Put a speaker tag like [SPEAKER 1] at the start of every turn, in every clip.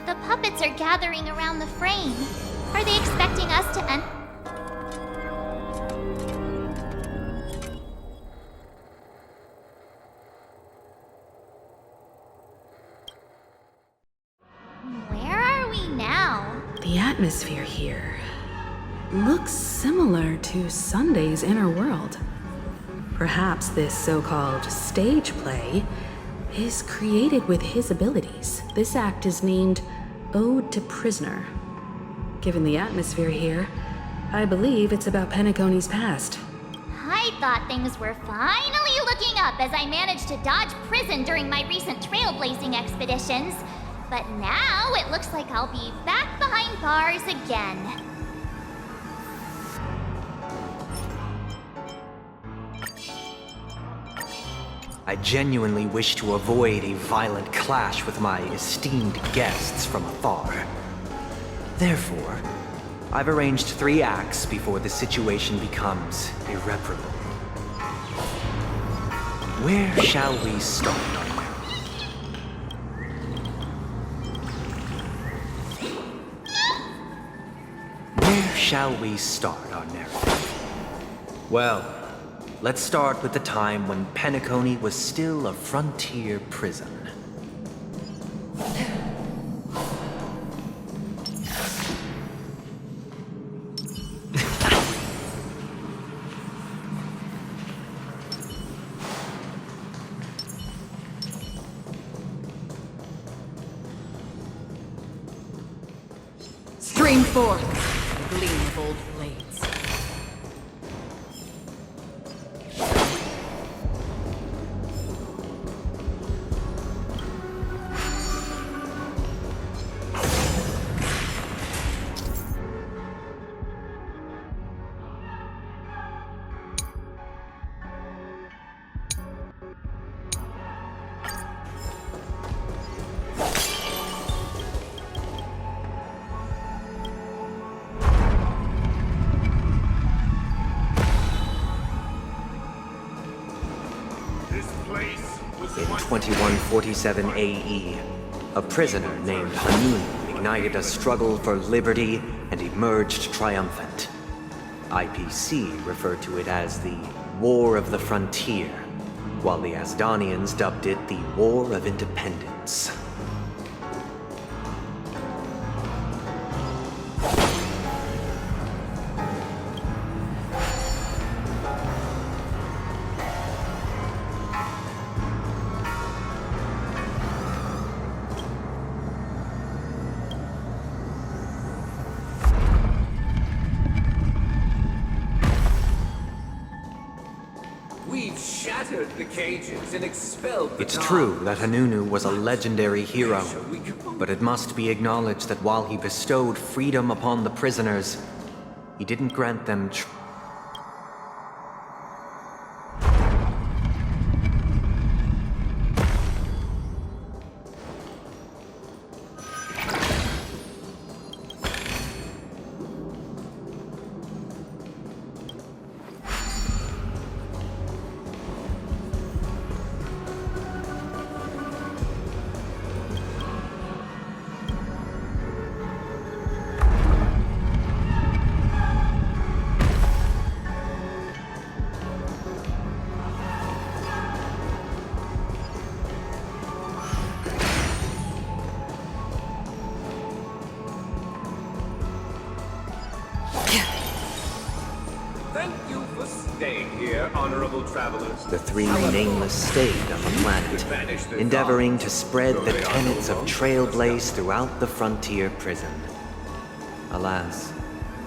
[SPEAKER 1] The puppets are gathering around the frame. Are they expecting us to enter? Where are we now?
[SPEAKER 2] The atmosphere here looks similar to Sunday's inner world. Perhaps this so-called stage play is created with his abilities. This act is named Ode to Prisoner. Given the atmosphere here, I believe it's about Penacony's past.
[SPEAKER 1] I thought things were finally looking up as I managed to dodge prison during my recent trailblazing expeditions. But now it looks like I'll be back behind bars again.
[SPEAKER 3] I genuinely wish to avoid a violent clash with my esteemed guests from afar. Therefore, I've arranged 3 acts before the situation becomes irreparable. Where shall we start? Where shall we start our narrative? Well, let's start with the time when Penacony was still a frontier prison.
[SPEAKER 2] Stream forth, the gleam of old blades.
[SPEAKER 3] In 2147 AE, a prisoner named Hanun ignited a struggle for liberty and emerged triumphant. IPC referred to it as the War of the Frontier, while the Asdanians dubbed it the War of Independence.
[SPEAKER 4] We've shattered the cages and expelled the
[SPEAKER 3] It's true that Hanunu was a legendary hero, but it must be acknowledged that while he bestowed freedom upon the prisoners, he didn't grant them
[SPEAKER 4] honorable travelers.
[SPEAKER 3] The three nameless stayed on the planet, endeavoring to spread the tenets of Trailblaze throughout the frontier prison. Alas,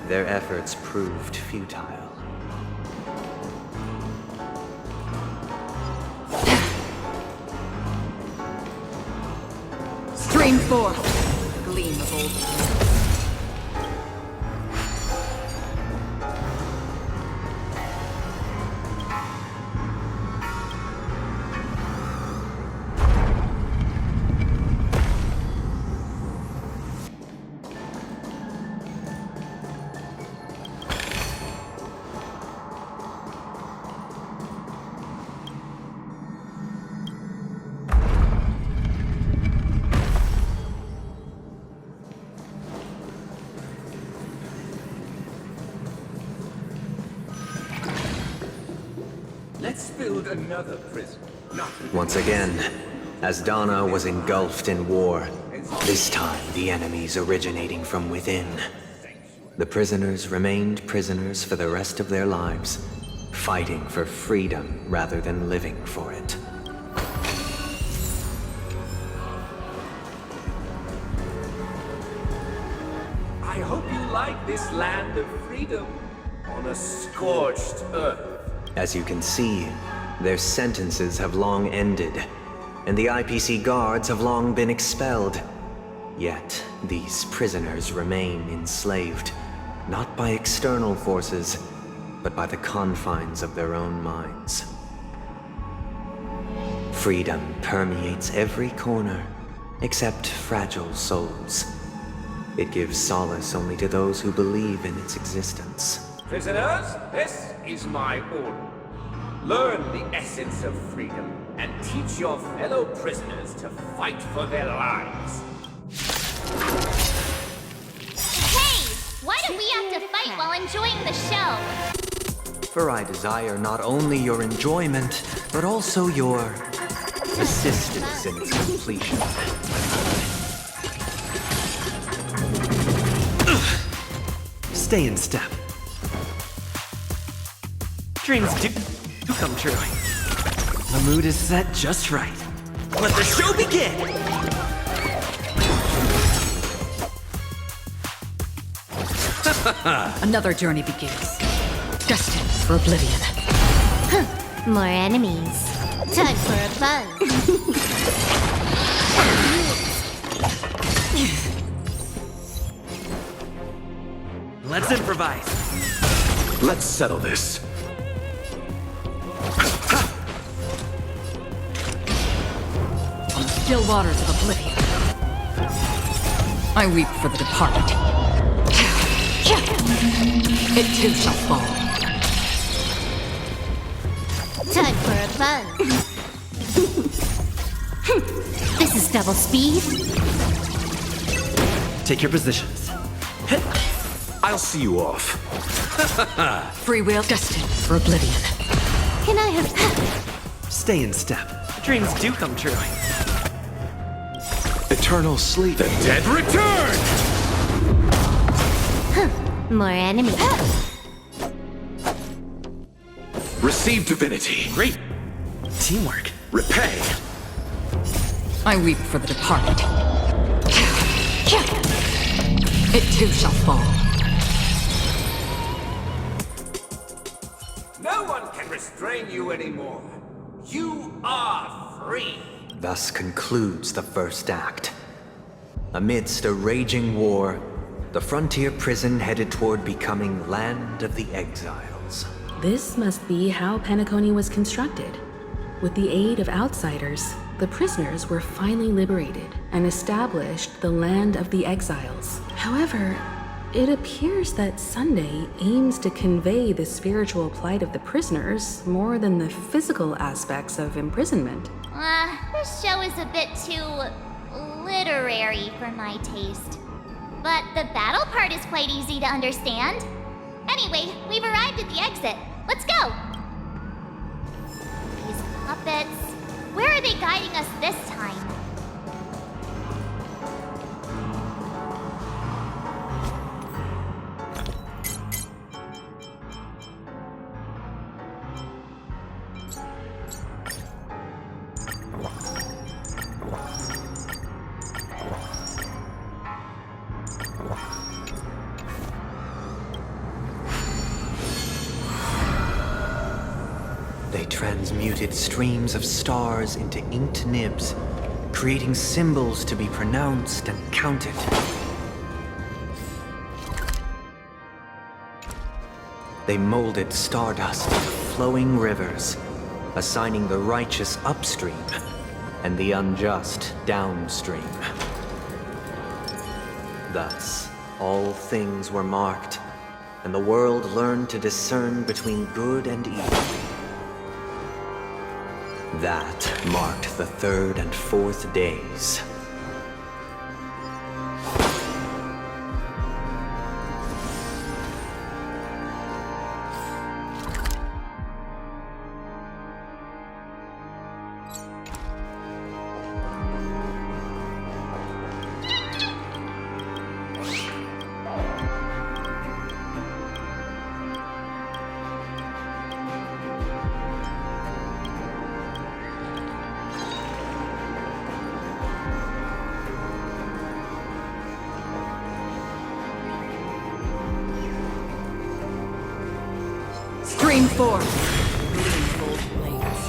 [SPEAKER 3] their efforts proved futile.
[SPEAKER 5] Stream forth, gleam of old.
[SPEAKER 4] Let's build another prison. Not
[SPEAKER 3] Once again, as Donna was engulfed in war, this time the enemies originating from within. The prisoners remained prisoners for the rest of their lives, fighting for freedom rather than living for it.
[SPEAKER 4] I hope you like this land of freedom on a scorched earth.
[SPEAKER 3] As you can see, their sentences have long ended, and the IPC guards have long been expelled. Yet, these prisoners remain enslaved, not by external forces, but by the confines of their own minds. Freedom permeates every corner, except fragile souls. It gives solace only to those who believe in its existence.
[SPEAKER 4] Prisoners, this is my order. Learn the essence of freedom and teach your fellow prisoners to fight for their lives.
[SPEAKER 1] Hey! Why do we have to fight while enjoying the show?
[SPEAKER 3] For I desire not only your enjoyment, but also your assistance in its completion.
[SPEAKER 6] Stay in step. Dreams do come true. The mood is set just right. Let the show begin!
[SPEAKER 5] Another journey begins. Destined for oblivion.
[SPEAKER 1] More enemies. Time for a buzz.
[SPEAKER 6] Let's improvise.
[SPEAKER 4] Let's settle this.
[SPEAKER 5] On the still waters of oblivion. I weep for the departed. It too shall fall.
[SPEAKER 1] Time for a buzz. This is double speed.
[SPEAKER 6] Take your positions.
[SPEAKER 4] I'll see you off.
[SPEAKER 5] Free will destined for oblivion.
[SPEAKER 1] Can I have...
[SPEAKER 6] Stay in step. Dreams do come true.
[SPEAKER 4] Eternal sleep. The dead return!
[SPEAKER 1] More enemies.
[SPEAKER 4] Receive divinity.
[SPEAKER 6] Great. Teamwork.
[SPEAKER 4] Repay.
[SPEAKER 5] I weep for the departed. It too shall fall.
[SPEAKER 4] No one can restrain you anymore. You are free.
[SPEAKER 3] Thus concludes the first act. Amidst a raging war, the frontier prison headed toward becoming Land of the Exiles.
[SPEAKER 2] This must be how Penacony was constructed. With the aid of outsiders, the prisoners were finally liberated and established the Land of the Exiles. However, it appears that Sunday aims to convey the spiritual plight of the prisoners more than the physical aspects of imprisonment.
[SPEAKER 1] This show is a bit too literary for my taste. But the battle part is quite easy to understand. Anyway, we've arrived at the exit. Let's go! These puppets. Where are they guiding us this time?
[SPEAKER 3] transmuted streams of stars into inked nibs, creating symbols to be pronounced and counted. They molded stardust into flowing rivers, assigning the righteous upstream and the unjust downstream. Thus, all things were marked, and the world learned to discern between good and evil. That marked the third and fourth days.
[SPEAKER 5] Stream 4. Gold blades.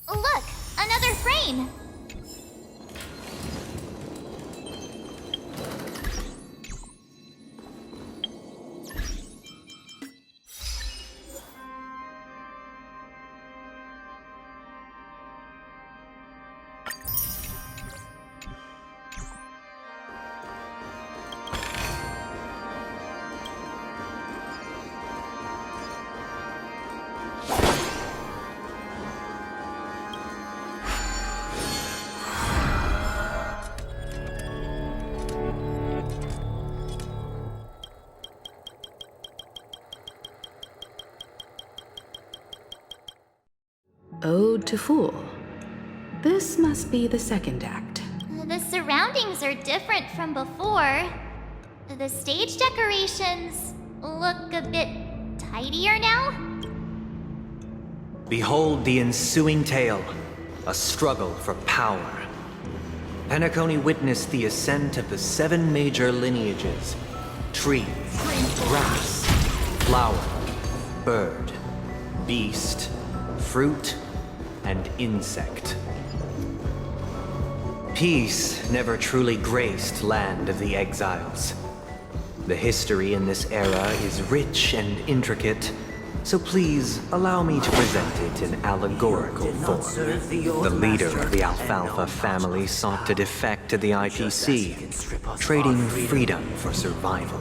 [SPEAKER 1] Look, another frame.
[SPEAKER 2] Ode to Fool. This must be the second act.
[SPEAKER 1] The surroundings are different from before. The stage decorations look a bit tidier now.
[SPEAKER 3] Behold the ensuing tale, a struggle for power. Penacony witnessed the ascent of the 7 major lineages: tree, grass, flower, bird, beast, fruit, and insect. Peace never truly graced Land of the Exiles. The history in this era is rich and intricate, so please allow me to present it in allegorical form. The leader of the Alfalfa family sought to defect to the IPC, trading freedom for survival.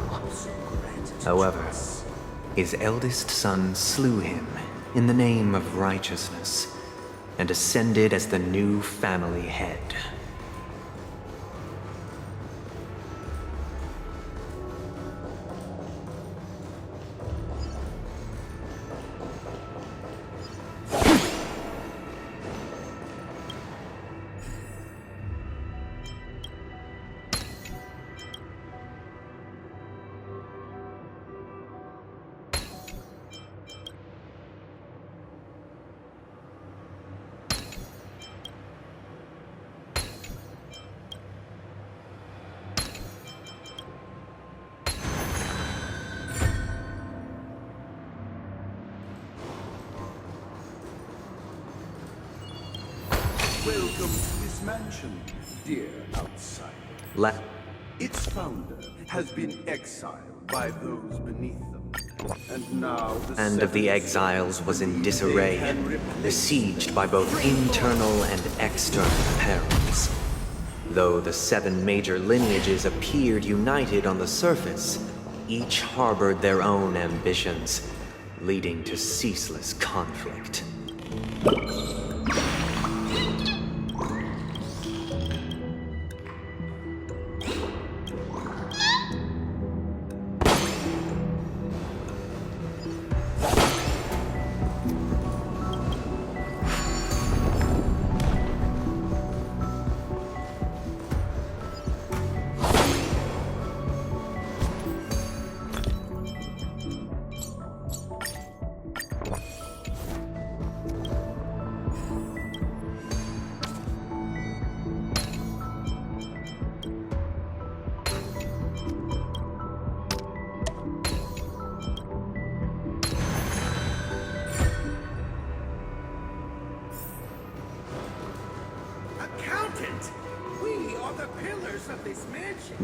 [SPEAKER 3] However, his eldest son slew him in the name of righteousness, and ascended as the new family head.
[SPEAKER 7] Welcome to this mansion, dear outsider. Its founder has been exiled by those beneath them. And now the
[SPEAKER 3] Land of the Exiles was in disarray, besieged by both internal and external perils. Though the 7 major lineages appeared united on the surface, each harbored their own ambitions, leading to ceaseless conflict.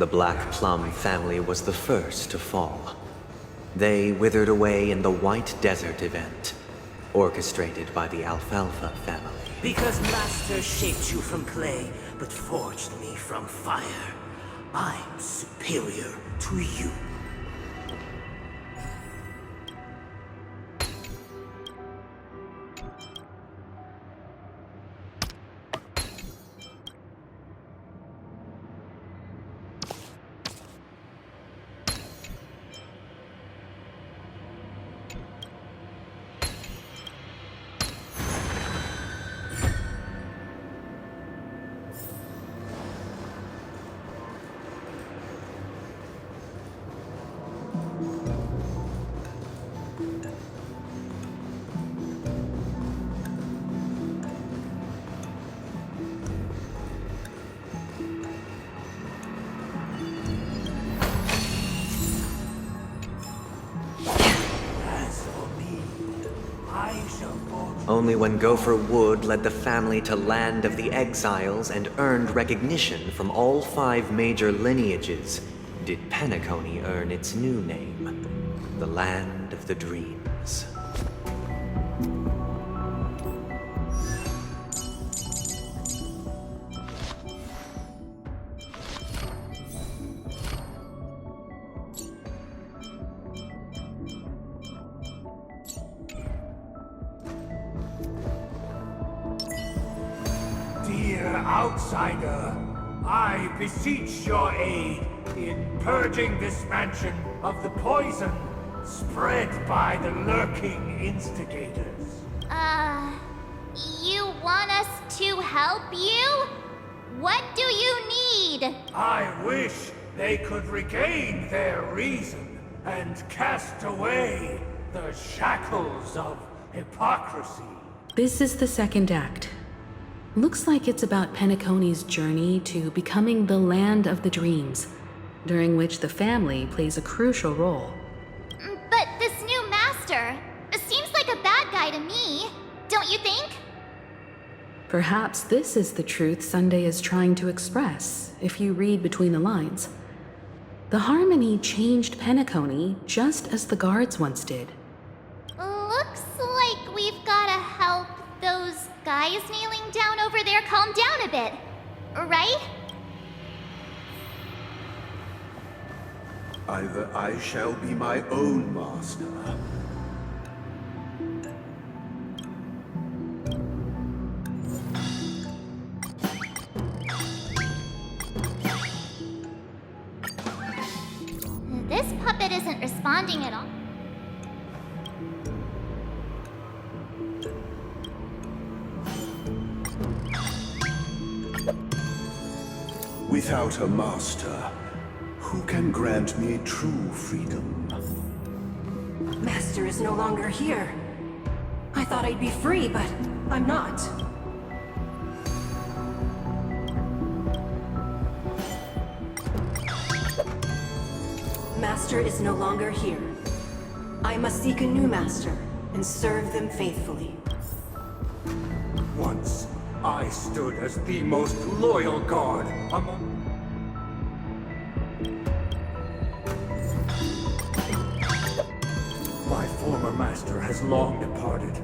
[SPEAKER 3] The Black Plum family was the first to fall. They withered away in the White Desert event, orchestrated by the Alfalfa family.
[SPEAKER 8] Because Master shaped you from clay, but forged me from fire, I'm superior to you.
[SPEAKER 3] Only when Gopher Wood led the family to Land of the Exiles and earned recognition from all 5 major lineages did Penacony earn its new name, the Land of the Dreams.
[SPEAKER 4] Dear outsider, I beseech your aid in purging this mansion of the poison spread by the lurking instigators.
[SPEAKER 1] You want us to help you? What do you need?
[SPEAKER 4] I wish they could regain their reason and cast away the shackles of hypocrisy.
[SPEAKER 2] This is the second act. Looks like it's about Penacony's journey to becoming the Land of the Dreams, during which the family plays a crucial role.
[SPEAKER 1] But this new master seems like a bad guy to me, don't you think?
[SPEAKER 2] Perhaps this is the truth Sunday is trying to express, if you read between the lines. The Harmony changed Penacony just as the guards once did.
[SPEAKER 1] Looks like we've gotta help those guys kneeling down over there calm down a bit, right?
[SPEAKER 7] Either I shall be my own master.
[SPEAKER 1] This puppet isn't responding at all.
[SPEAKER 7] Without a master, who can grant me true freedom?
[SPEAKER 5] Master is no longer here. I thought I'd be free, but I'm not. Master is no longer here. I must seek a new master and serve them faithfully.
[SPEAKER 4] Once, I stood as the most loyal guard among... My former master has long departed.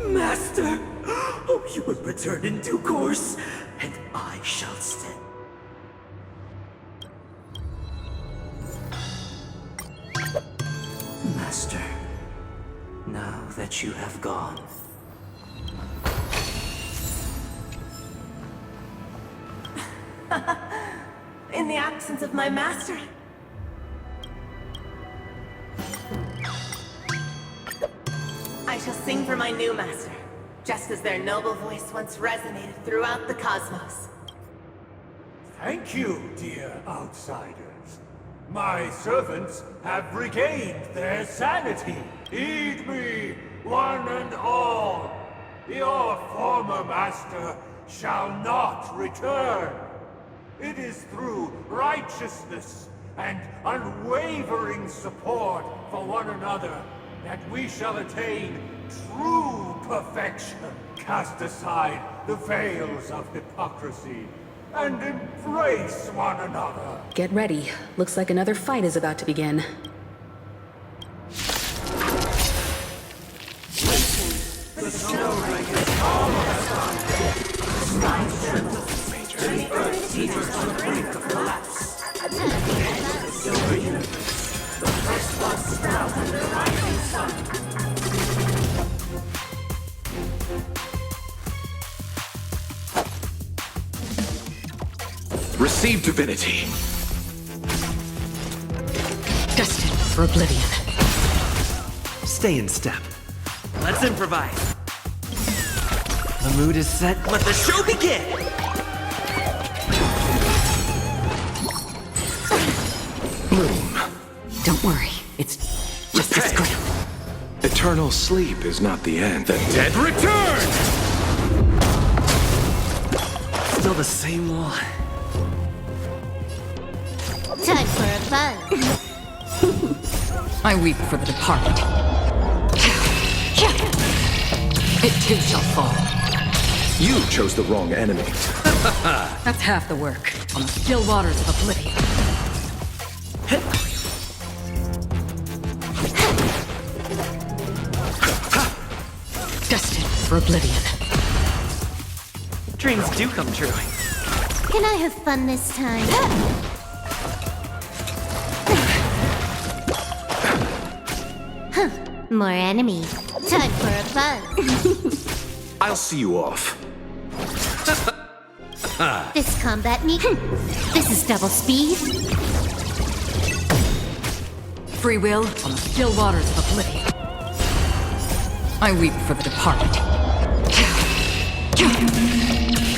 [SPEAKER 8] Master! Oh, you will return in due course, and I shall stand. Master, now that you have gone,
[SPEAKER 5] In the absence of my master, I shall sing for my new master, just as their noble voice once resonated throughout the cosmos.
[SPEAKER 4] Thank you, dear outsiders. My servants have regained their sanity. Heed me, one and all. Your former master shall not return. It is through righteousness and unwavering support for one another that we shall attain true perfection. Cast aside the veils of hypocrisy and embrace one another.
[SPEAKER 2] Get ready. Looks like another fight is about to begin.
[SPEAKER 9] Receive divinity.
[SPEAKER 2] Destined for oblivion.
[SPEAKER 6] Stay in step. Let's improvise. The mood is set. Let the show begin!
[SPEAKER 9] Bloom.
[SPEAKER 2] Don't worry. It's just a
[SPEAKER 9] Repay.
[SPEAKER 2] scrim.
[SPEAKER 9] Eternal sleep is not the end. The dead return!
[SPEAKER 6] Still the same wall.
[SPEAKER 1] Time for a fun.
[SPEAKER 2] I weep for the departed. It too shall fall.
[SPEAKER 9] You chose the wrong enemy.
[SPEAKER 2] That's half the work. On the still waters of oblivion. Destined for oblivion.
[SPEAKER 6] Dreams do come true.
[SPEAKER 1] Can I have fun this time? Huh. More enemy. Time for a fun.
[SPEAKER 9] I'll see you off.
[SPEAKER 1] This combat me. This is double speed.
[SPEAKER 2] Free will on the still waters of oblivion. I weep for the departed.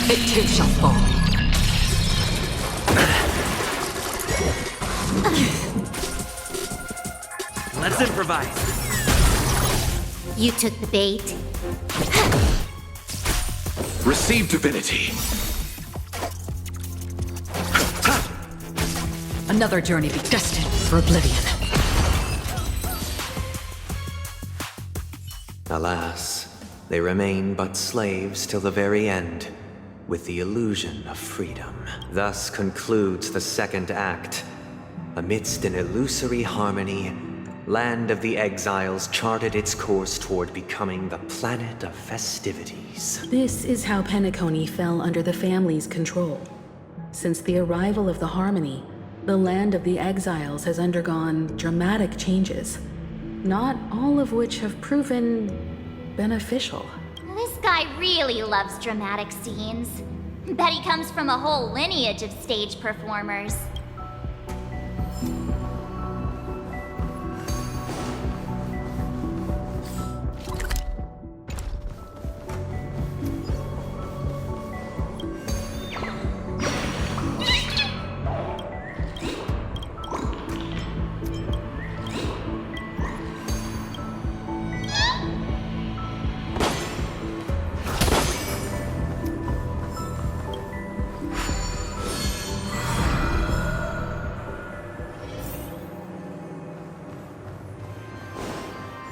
[SPEAKER 2] It too shall fall.
[SPEAKER 6] Let's improvise.
[SPEAKER 1] You took the bait.
[SPEAKER 9] Receive divinity.
[SPEAKER 2] Another journey be destined for oblivion.
[SPEAKER 3] Alas, they remain but slaves till the very end, with the illusion of freedom. Thus concludes the second act. Amidst an illusory harmony, Land of the Exiles charted its course toward becoming the planet of festivities.
[SPEAKER 2] This is how Penacony fell under the family's control. Since the arrival of the Harmony, the Land of the Exiles has undergone dramatic changes, not all of which have proven beneficial.
[SPEAKER 1] This guy really loves dramatic scenes. Bet he comes from a whole lineage of stage performers.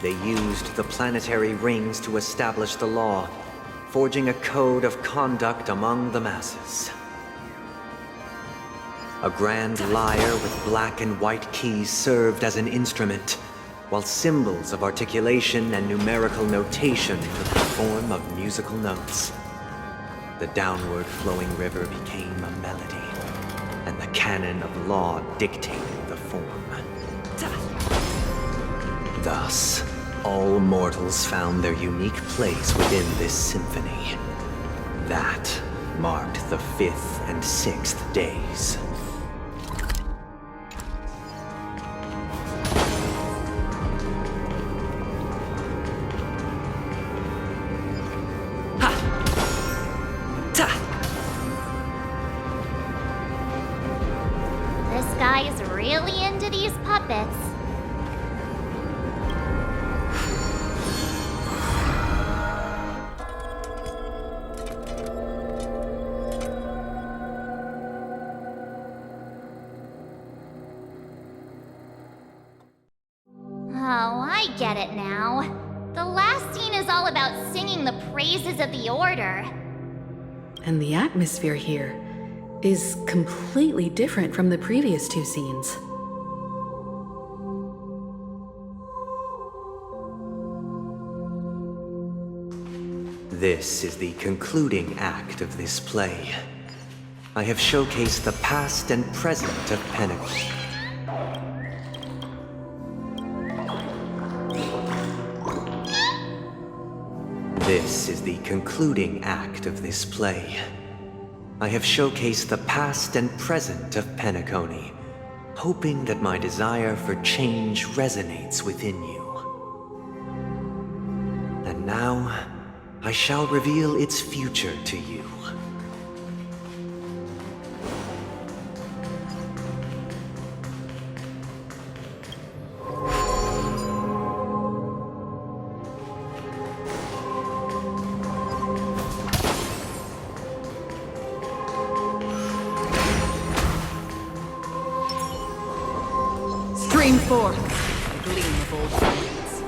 [SPEAKER 3] They used the planetary rings to establish the law, forging a code of conduct among the masses. A grand lyre with black and white keys served as an instrument, while symbols of articulation and numerical notation took the form of musical notes. The downward flowing river became a melody, and the canon of law dictated the form. Thus, all mortals found their unique place within this symphony. That marked the 5th and 6th days.
[SPEAKER 1] This guy is really into these puppets. Oh, I get it now. The last scene is all about singing the praises of the Order.
[SPEAKER 2] And the atmosphere here, is completely different from the previous two scenes.
[SPEAKER 3] This is the concluding act of this play. I have showcased the past and present of Pentecost. This is the concluding act of this play. I have showcased the past and present of Pentecost, hoping that my desire for change resonates within you. And now, I shall reveal its future to you.
[SPEAKER 2] Stream 4. Gleam of old friends.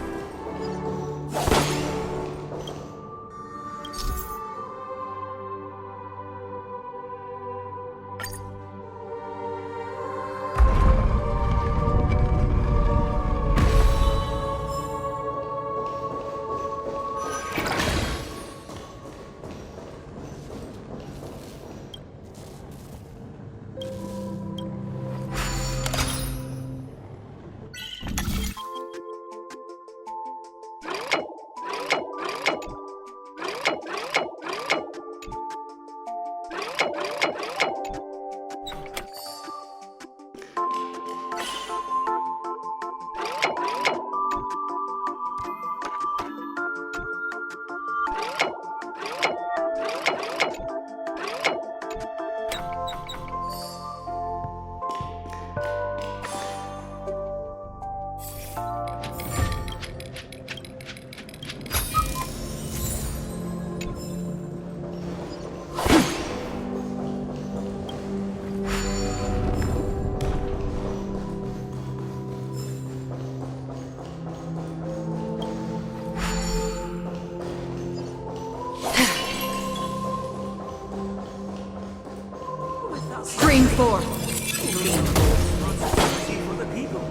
[SPEAKER 2] Stream 4.
[SPEAKER 4] For the people.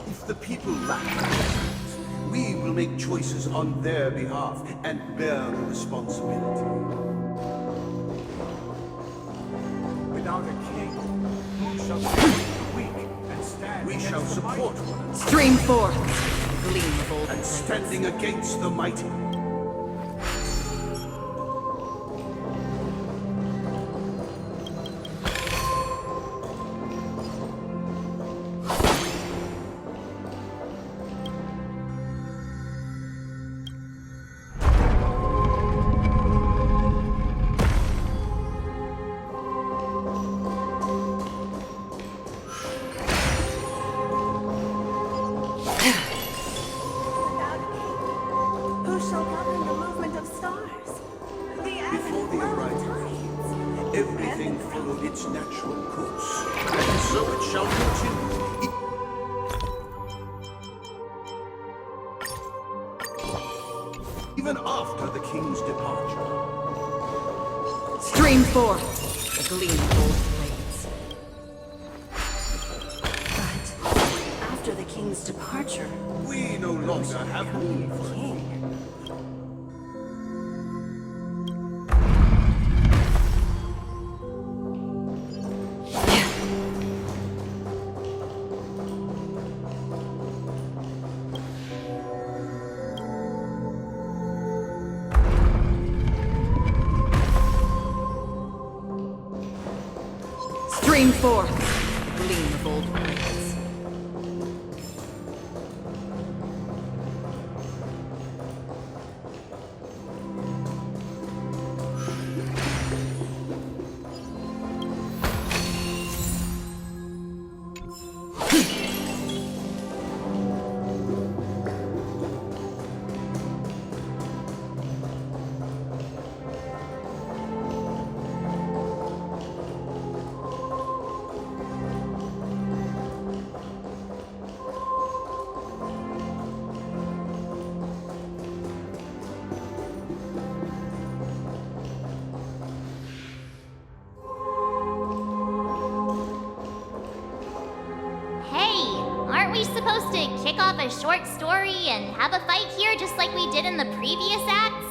[SPEAKER 7] If the people lack choices, we will make choices on their behalf and bear the responsibility.
[SPEAKER 4] Without a king, who shall save the weak and stand
[SPEAKER 7] We
[SPEAKER 4] against
[SPEAKER 7] shall
[SPEAKER 4] the
[SPEAKER 7] support
[SPEAKER 4] mighty?
[SPEAKER 7] one another,
[SPEAKER 2] Stream 4. Gleam of old
[SPEAKER 7] and standing against the mighty.
[SPEAKER 5] Who shall govern the movement of stars? The
[SPEAKER 7] Before the arrival, everything followed its natural course, and so it shall continue. Even after the king's departure.
[SPEAKER 2] Stream 4. The gleam of old blades.
[SPEAKER 5] But after the king's departure,
[SPEAKER 7] We no longer have need for
[SPEAKER 5] king.
[SPEAKER 2] Stream 4. The gleam of old blades.
[SPEAKER 1] supposed to kick off a short story and have a fight here just like we did in the previous acts?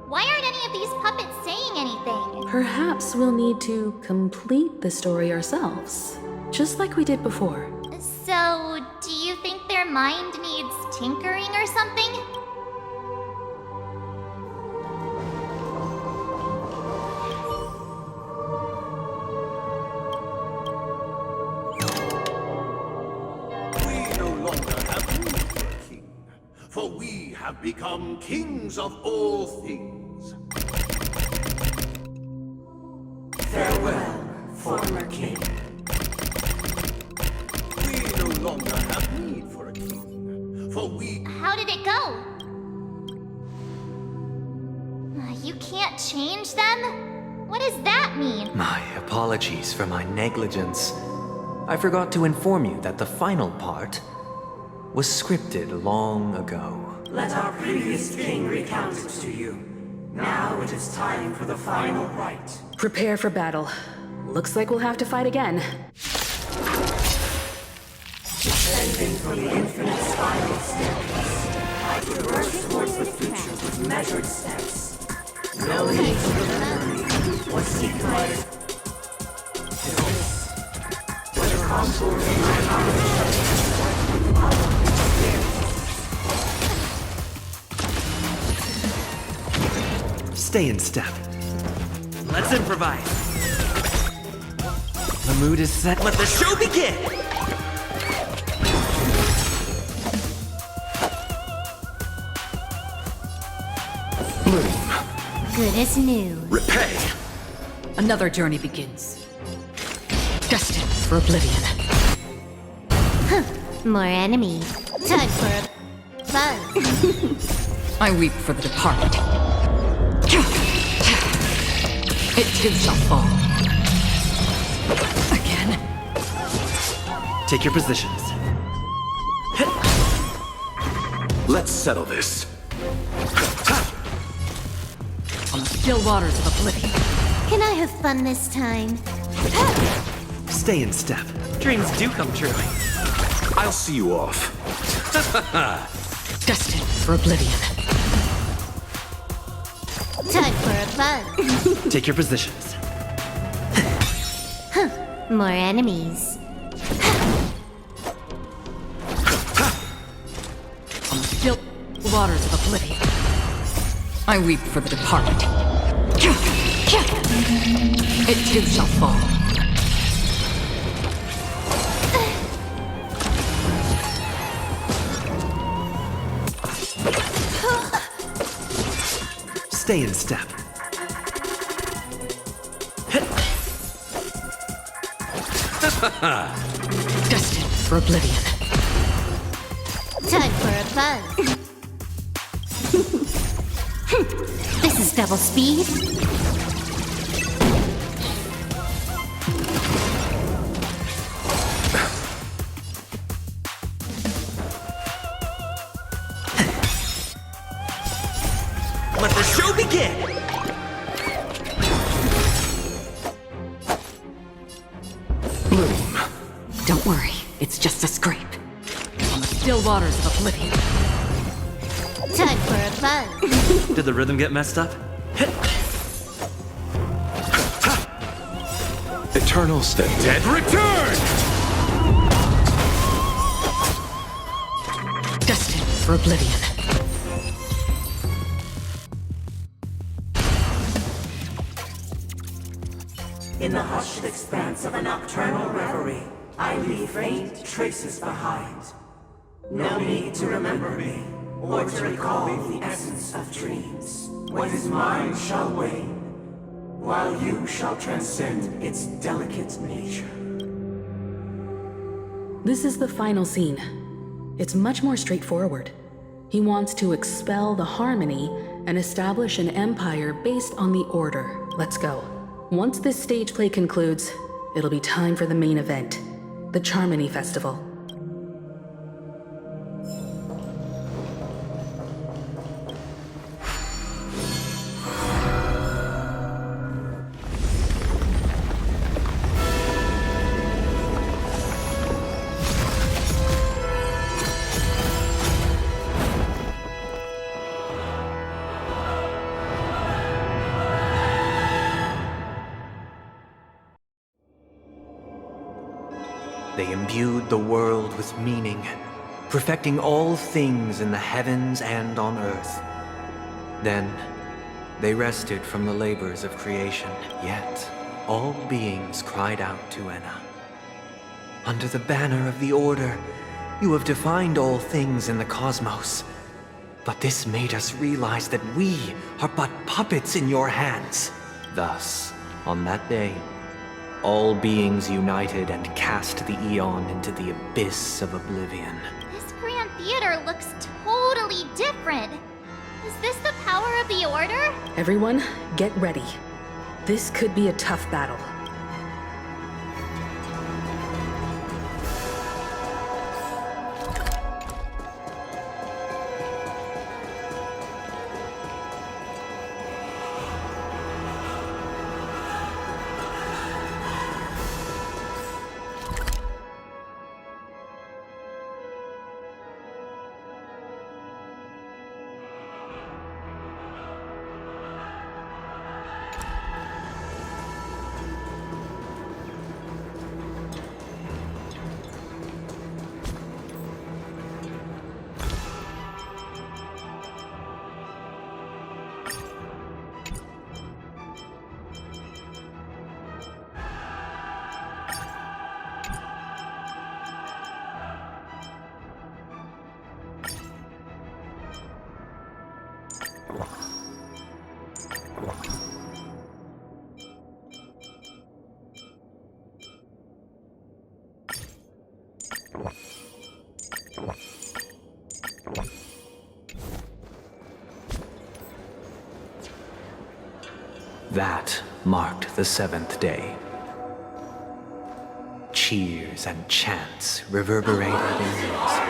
[SPEAKER 1] Why aren't any of these puppets saying anything?
[SPEAKER 2] Perhaps we'll need to complete the story ourselves, just like we did before.
[SPEAKER 1] So, do you think their mind needs tinkering or something?
[SPEAKER 7] We no longer have need for a king, for we have become kings of all things.
[SPEAKER 8] Farewell, former king.
[SPEAKER 7] We no longer have need for a king, for we...
[SPEAKER 1] How did it go? You can't change them? What does that mean?
[SPEAKER 3] My apologies for my negligence. I forgot to inform you that the final part was scripted long ago.
[SPEAKER 8] Let our previous king recount it to you. Now it is time for the final rite.
[SPEAKER 2] Prepare for battle. Looks like we'll have to fight again.
[SPEAKER 8] Descending from the infinite spiral staircase, I traverse towards the future with measured steps. No need to remember me or seek my... Is this where the contours of my knowledge
[SPEAKER 6] Stay in step. Let's improvise. The mood is set. Let the show begin!
[SPEAKER 1] Good as new.
[SPEAKER 9] Repay!
[SPEAKER 2] Another journey begins. Destined for oblivion.
[SPEAKER 1] More enemy. Time for a buzz.
[SPEAKER 2] I weep for the departed. It too shall fall. Again?
[SPEAKER 6] Take your positions.
[SPEAKER 9] Let's settle this.
[SPEAKER 2] On the still waters of oblivion.
[SPEAKER 1] Can I have fun this time?
[SPEAKER 6] Stay in step. Dreams do come true.
[SPEAKER 9] I'll see you off.
[SPEAKER 2] Destined for oblivion.
[SPEAKER 1] Time for a buzz.
[SPEAKER 6] Take your positions.
[SPEAKER 1] More enemies.
[SPEAKER 2] On the still waters of oblivion. I weep for the departed. It too shall fall.
[SPEAKER 6] Stay in step.
[SPEAKER 2] Destined for oblivion.
[SPEAKER 1] Time for a buzz. This is double speed.
[SPEAKER 6] Let the show begin!
[SPEAKER 9] Bloom.
[SPEAKER 2] Don't worry, it's just a scrape. On the still waters of oblivion.
[SPEAKER 1] Time for a buzz.
[SPEAKER 6] Did the rhythm get messed up?
[SPEAKER 9] Eternals, the dead return!
[SPEAKER 2] Destined for oblivion.
[SPEAKER 8] In the hushed expanse of a nocturnal reverie, I leave faint traces behind. No need to remember me, or to recall the essence of dreams. What is mine shall wane, while you shall transcend its delicate nature.
[SPEAKER 2] This is the final scene. It's much more straightforward. He wants to expel the harmony and establish an empire based on the order. Let's go. Once this stage play concludes, it'll be time for the main event, the Charmony Festival.
[SPEAKER 3] They imbued the world with meaning, perfecting all things in the heavens and on earth. Then, they rested from the labors of creation, yet all beings cried out to Enna. Under the banner of the Order, you have defined all things in the cosmos. But this made us realize that we are but puppets in your hands. Thus, on that day, all beings united and cast the Eon into the abyss of oblivion.
[SPEAKER 1] This Grand Theater looks totally different. Is this the power of the Order?
[SPEAKER 2] Everyone, get ready. This could be a tough battle.
[SPEAKER 3] That marked the 7th day. Cheers and chants reverberated in unison.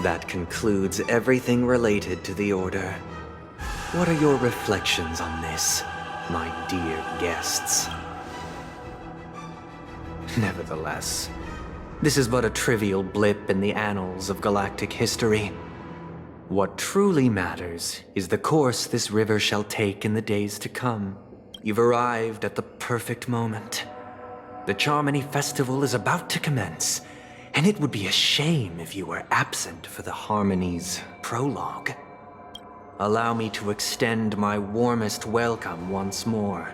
[SPEAKER 3] That concludes everything related to the Order. What are your reflections on this, my dear guests? Nevertheless, this is but a trivial blip in the annals of galactic history. What truly matters is the course this river shall take in the days to come. You've arrived at the perfect moment. The Charmony Festival is about to commence, and it would be a shame if you were absent for the Harmony's prologue. Allow me to extend my warmest welcome once more.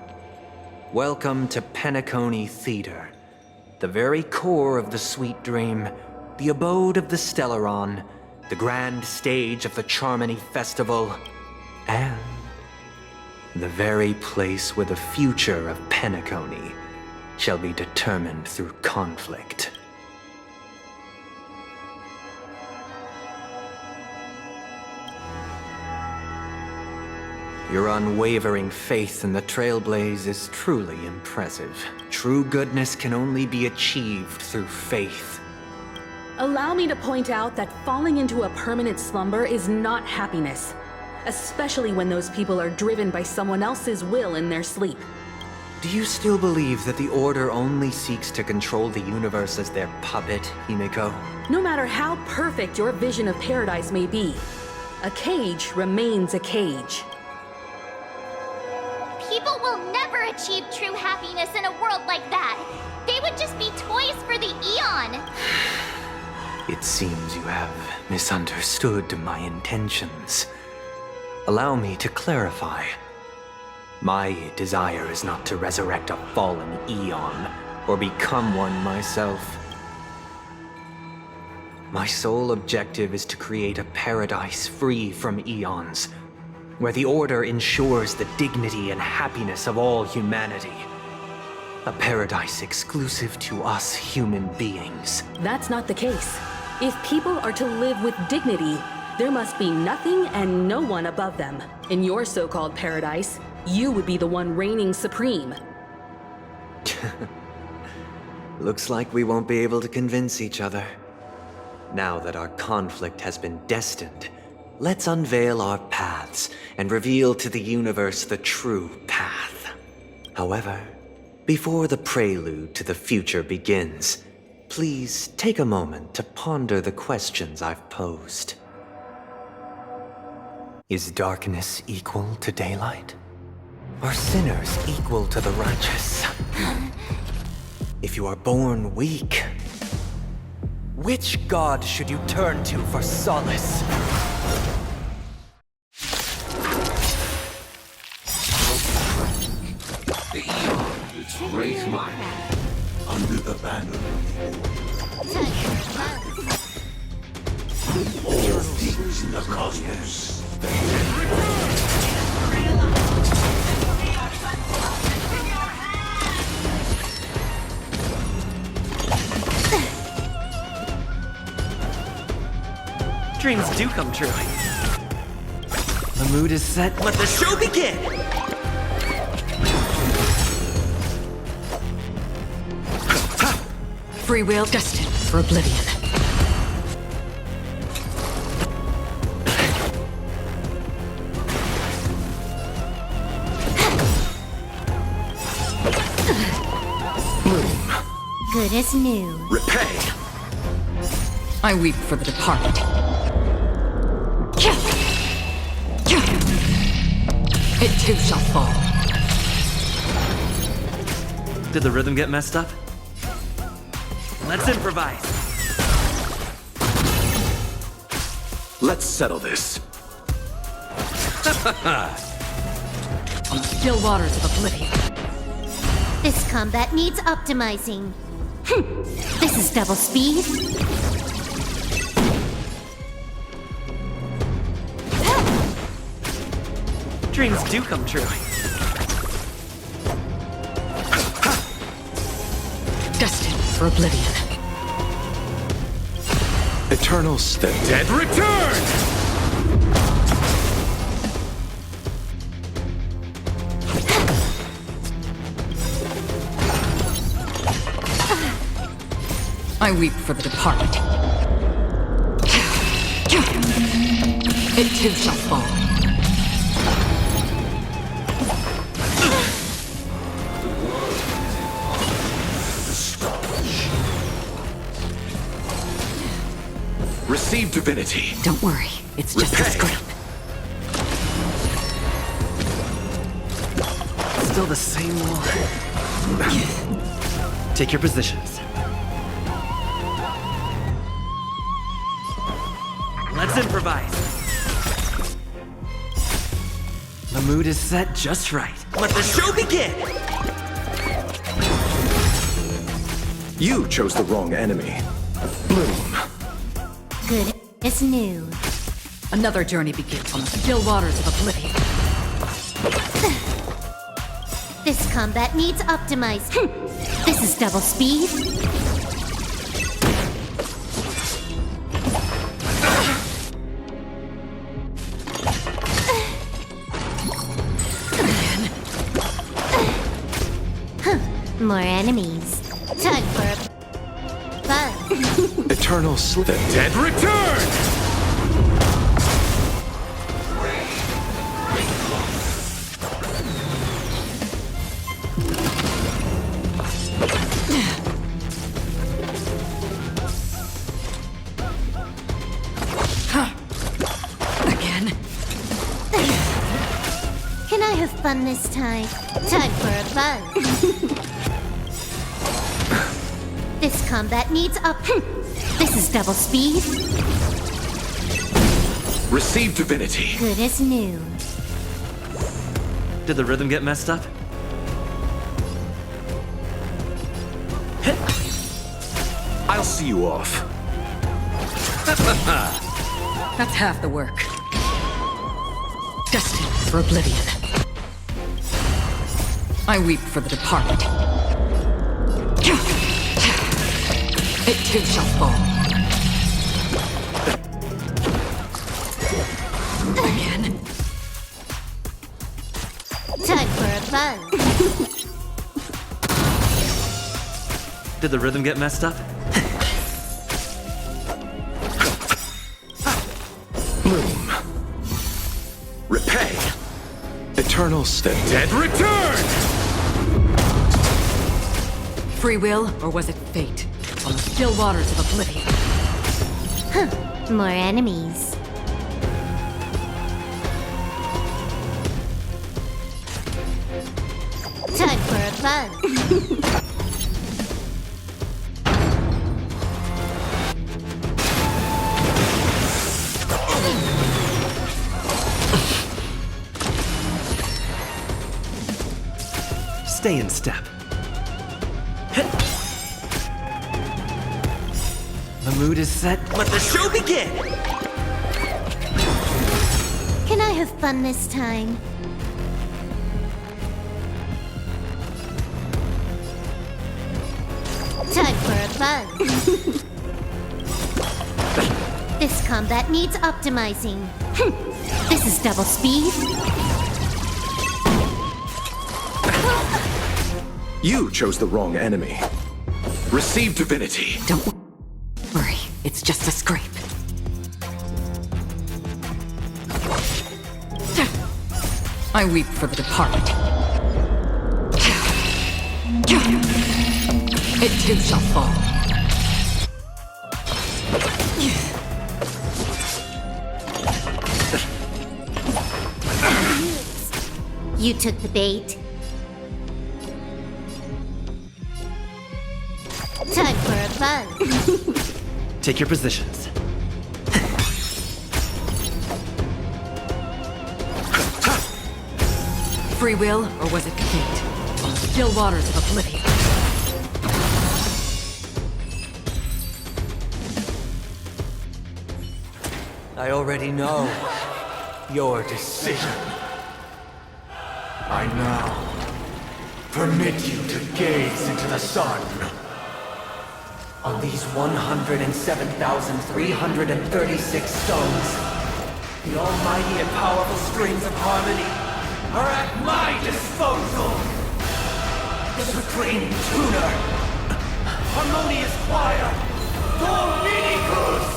[SPEAKER 3] Welcome to Penacony Theater, the very core of the Sweet Dream, the abode of the Stellaron, the grand stage of the Charmony Festival, and the very place where the future of Penacony shall be determined through conflict. Your unwavering faith in the Trailblaze is truly impressive. True goodness can only be achieved through faith.
[SPEAKER 2] Allow me to point out that falling into a permanent slumber is not happiness, especially when those people are driven by someone else's will in their sleep.
[SPEAKER 3] Do you still believe that the Order only seeks to control the universe as their puppet, Himiko?
[SPEAKER 2] No matter how perfect your vision of paradise may be, a cage remains a cage.
[SPEAKER 1] People will never achieve true happiness in a world like that. They would just be toys for the Eon.
[SPEAKER 3] It seems you have misunderstood my intentions. Allow me to clarify. My desire is not to resurrect a fallen Eon, or become one myself. My sole objective is to create a paradise free from Eons, where the Order ensures the dignity and happiness of all humanity. A paradise exclusive to us human beings.
[SPEAKER 2] That's not the case. If people are to live with dignity, there must be nothing and no one above them. In your so-called paradise, you would be the one reigning supreme.
[SPEAKER 3] Looks like we won't be able to convince each other. Now that our conflict has been destined, let's unveil our paths and reveal to the universe the true path. However, before the prelude to the future begins, please take a moment to ponder the questions I've posed. Is darkness equal to daylight? Are sinners equal to the righteous? If you are born weak, which god should you turn to for solace?
[SPEAKER 7] The Eons raise my hand under the banner of all things in the cosmos.
[SPEAKER 6] Dreams do come true. The mood is set. Let the show begin!
[SPEAKER 2] Free will destined for oblivion.
[SPEAKER 1] Good as new.
[SPEAKER 9] Repay!
[SPEAKER 2] I weep for the departed. It too shall fall.
[SPEAKER 6] Did the rhythm get messed up? Let's improvise.
[SPEAKER 9] Let's settle this.
[SPEAKER 2] On the still waters of oblivion.
[SPEAKER 1] This combat needs optimizing. This is double speed.
[SPEAKER 6] Dreams do come true.
[SPEAKER 2] Destined for oblivion.
[SPEAKER 9] Eternals, the dead return!
[SPEAKER 2] I weep for the departed. It too shall fall.
[SPEAKER 9] Receive divinity.
[SPEAKER 2] Don't worry, it's just a scrape.
[SPEAKER 6] Still the same one. Take your positions. Let's improvise. The mood is set just right. Let the show begin!
[SPEAKER 9] You chose the wrong enemy. Bloom.
[SPEAKER 1] Good as new.
[SPEAKER 2] Another journey begins on the still waters of oblivion.
[SPEAKER 1] This combat needs optimized. This is double speed. More enemies. Time for fun.
[SPEAKER 9] Eternal sleep. The dead return!
[SPEAKER 10] fun this time? Time for a buzz. This combat needs up. This is double speed.
[SPEAKER 9] Receive divinity.
[SPEAKER 10] Good as new.
[SPEAKER 6] Did the rhythm get messed up?
[SPEAKER 9] I'll see you off.
[SPEAKER 2] That's half the work. Destined for oblivion. I weep for the departed. It too shall fall. Again.
[SPEAKER 10] Time for a buzz.
[SPEAKER 6] Did the rhythm get messed up?
[SPEAKER 9] Bloom. Repay. Eternal the dead return!
[SPEAKER 2] Free will, or was it fate? On the still waters of oblivion.
[SPEAKER 10] More enemies. Time for a buzz.
[SPEAKER 6] Stay in step. The mood is set. Let the show begin!
[SPEAKER 10] Can I have fun this time? Time for a buzz. This combat needs optimizing. This is double speed.
[SPEAKER 9] You chose the wrong enemy. Receive divinity.
[SPEAKER 2] Don't worry, it's just a scrape. I weep for the departed. It too shall fall.
[SPEAKER 10] You took the bait. Time for a buzz.
[SPEAKER 6] Take your positions.
[SPEAKER 2] Free will, or was it fate? On the still waters of oblivion.
[SPEAKER 3] I already know your decision.
[SPEAKER 4] I now permit you to gaze into the sun.
[SPEAKER 3] On these 107,336 stones,
[SPEAKER 4] The almighty and powerful strings of harmony are at my disposal. The supreme tuner, harmonious choir, Dominicus!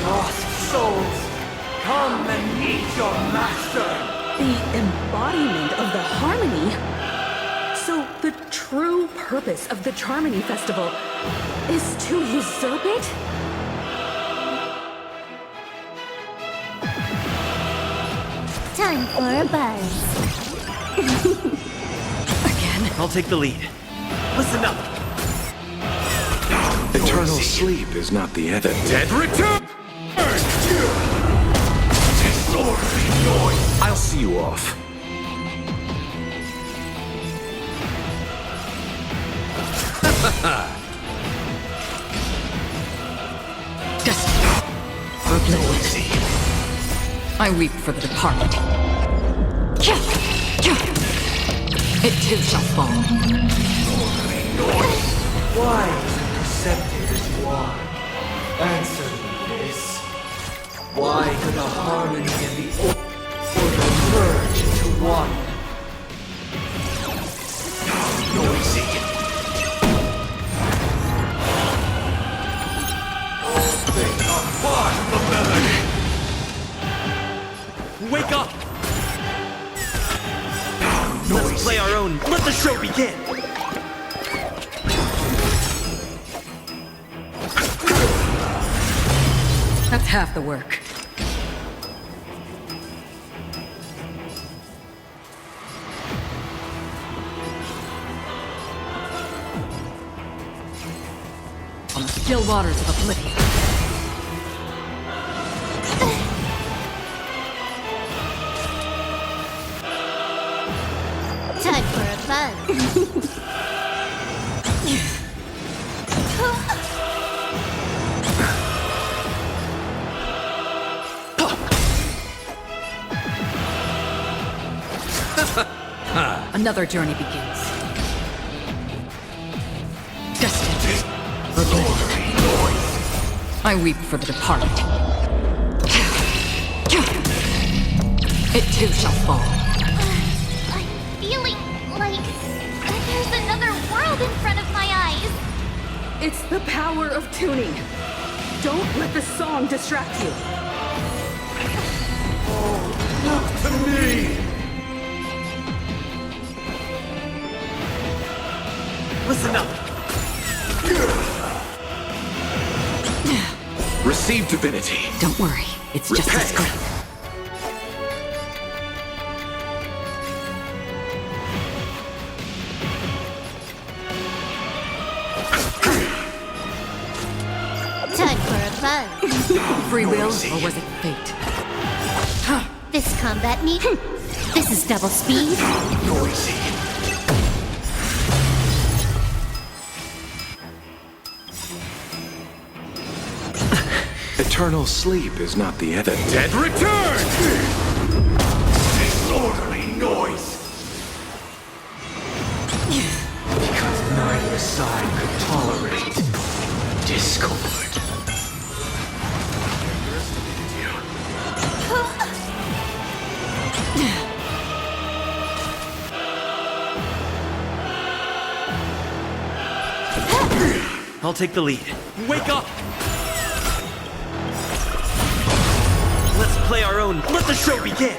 [SPEAKER 4] Lost souls, come and meet your master!
[SPEAKER 2] The embodiment of the harmony? So the true purpose of the Charmony Festival is to usurp it?
[SPEAKER 10] Time for a buzz.
[SPEAKER 2] Again?
[SPEAKER 6] I'll take the lead. Listen up!
[SPEAKER 9] Eternal sleep is not the end. The dead return!
[SPEAKER 4] Disorderly noise!
[SPEAKER 9] I'll see you off.
[SPEAKER 2] Destiny. Oblivion. I weep for the departed. It too shall fall.
[SPEAKER 4] Why is it perceptive as you are? Answer me this. Why could the harmony and the order merge into one? Noisy. They are part of the melody.
[SPEAKER 6] Wake up! Let's play our own. Let the show begin!
[SPEAKER 2] That's half the work. On the still waters of oblivion.
[SPEAKER 10] Time for a buzz.
[SPEAKER 2] Another journey begins. Destiny. I weep for the departed. It too shall fall.
[SPEAKER 1] I'm feeling like there's another world in front of my eyes.
[SPEAKER 2] It's the power of tuning. Don't let the song distract you.
[SPEAKER 4] Look to me!
[SPEAKER 6] Listen up.
[SPEAKER 9] Receive divinity.
[SPEAKER 2] Don't worry, it's just a
[SPEAKER 9] Repay.
[SPEAKER 2] scrape.
[SPEAKER 10] Time for a buzz.
[SPEAKER 2] Free will, or was it fate?
[SPEAKER 10] This combat need. This is double speed.
[SPEAKER 9] Noisy. Eternal sleep is not the end. The dead return!
[SPEAKER 4] Disorderly noise!
[SPEAKER 3] Because neither side could tolerate discord.
[SPEAKER 6] I'll take the lead. Wake up! Let's play our own. Let the show begin!